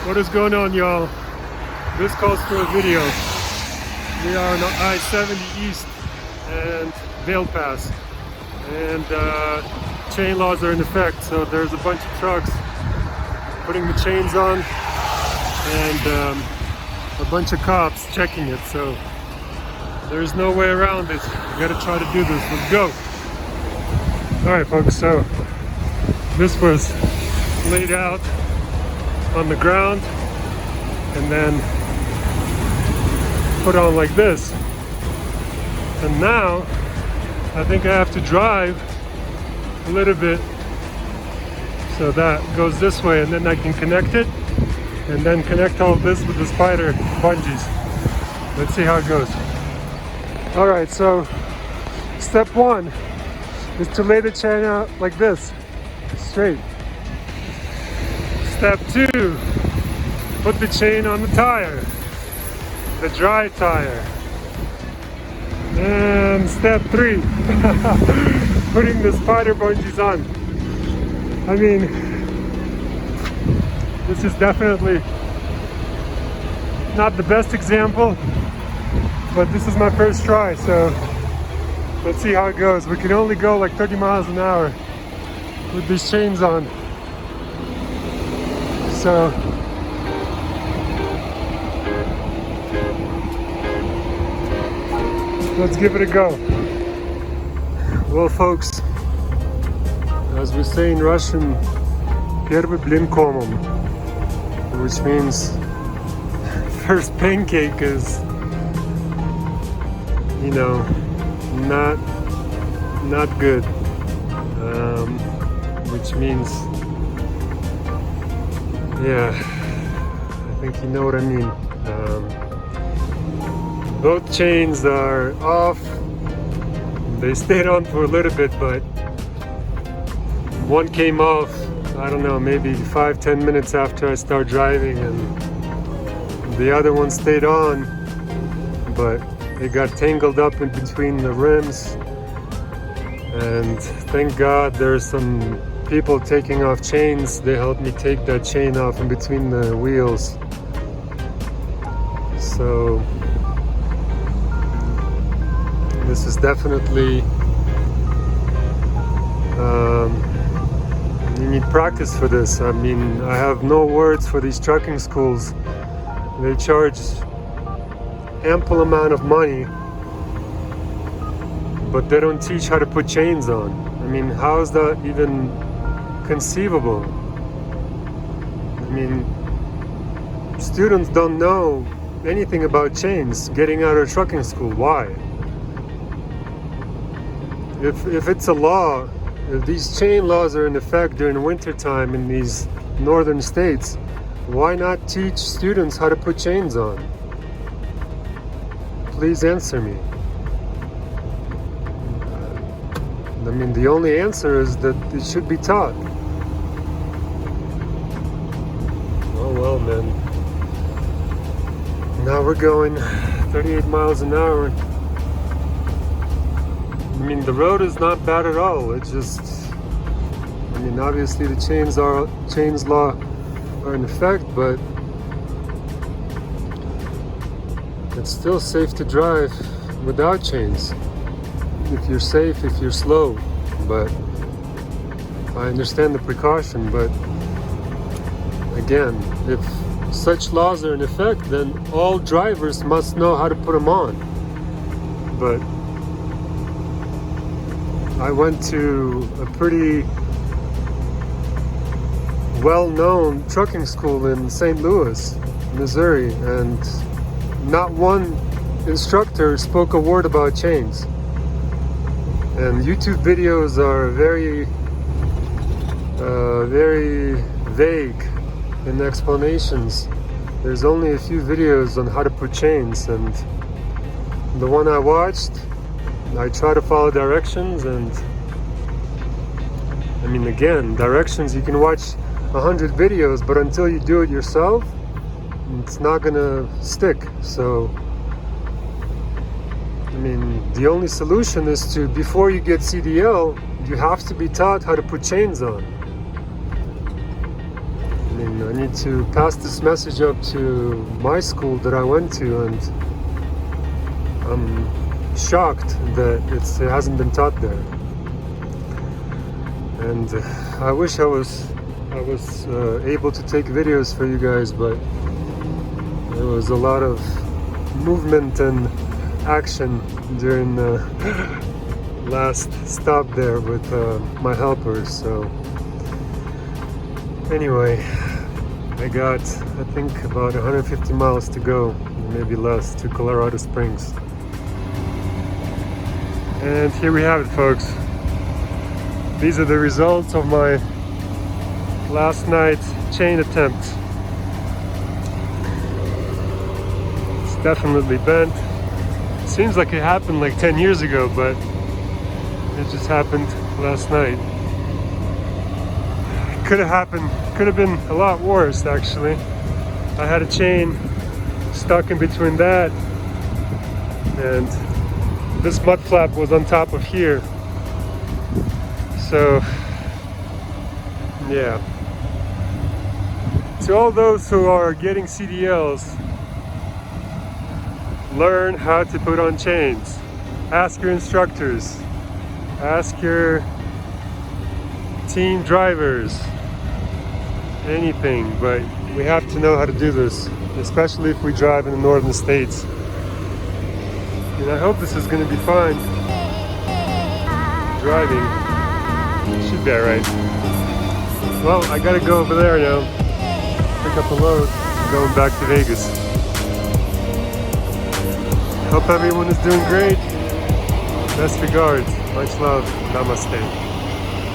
What is going on, y'all? This calls for a video. We are on I-70 East and Vale Pass, and chain laws are in effect. So there's a bunch of trucks putting the chains on, and a bunch of cops checking it. So there's no way around it. We gotta try to do this. Let's go. All right, folks. So this was laid out on the ground and then put on like this, and now I think I have to drive a little bit so that goes this way, and then I can connect it and then connect all of this with the spider bungees. Let's see how it goes. All right, so step one is to lay the chain out like this, straight. Step two, put the chain on the tire, the dry tire. And step three, putting the spider bungees on. I mean, this is definitely not the best example, but this is my first try, so let's see how it goes. We can only go like 30 miles an hour with these chains on. So let's give it a go. Well, folks, as we say in Russian, первый блин комом, which means first pancake is, you know, not good, which means, yeah, I think you know what I mean. Both chains are off. They stayed on for a little bit, but one came off, I don't know, maybe 5-10 minutes after I started driving, and the other one stayed on, but it got tangled up in between the rims. And thank God there's some people taking off chains. They helped me take that chain off in between the wheels. So this is definitely, you need practice for this. I mean, I have no words for these trucking schools. They charge ample amount of money, but they don't teach how to put chains on. I mean, how is that even conceivable? I mean, students don't know anything about chains getting out of trucking school. Why? If it's a law, if these chain laws are in effect during the winter time in these northern states, why not teach students how to put chains on? Please answer me. I mean, the only answer is that it should be taught. Oh well, man. Now we're going 38 miles an hour. I mean, the road is not bad at all. It's just, I mean, obviously the chains law are in effect, but it's still safe to drive without chains. If you're safe, if you're slow. But I understand the precaution, but again, if such laws are in effect, then all drivers must know how to put them on. But I went to a pretty well-known trucking school in St. Louis, Missouri, and not one instructor spoke a word about chains. And YouTube videos are very vague in explanations. There's only a few videos on how to put chains, and the one I watched, I try to follow directions, and I mean, again, directions, you can watch 100 videos, but until you do it yourself, it's not gonna stick. So I mean, the only solution is to, before you get CDL, you have to be taught how to put chains on. I happening. I need to pass this message up to my school that I went to, and I'm shocked that it hasn't been taught there. And I wish I was able to take videos for you guys, but there was a lot of movement and action during the last stop there with my helpers. So anyway, I got, I think, about 150 miles to go, maybe less, to Colorado Springs. And here we have it, folks. These are the results of my last night's chain attempt. It's definitely bent. Seems like it happened like 10 years ago, but it just happened last night. Could have been a lot worse, actually. I had a chain stuck in between that, and this mud flap was on top of here. So yeah, to all those who are getting CDLs, learn how to put on chains. Ask your instructors, ask your team drivers, anything, but we have to know how to do this, especially if we drive in the northern states. And I hope this is going to be fine driving. Should be alright. Well, I gotta go over there now, pick up a load, going back to Vegas. Hope everyone is doing great. Best regards. Much love. Namaste.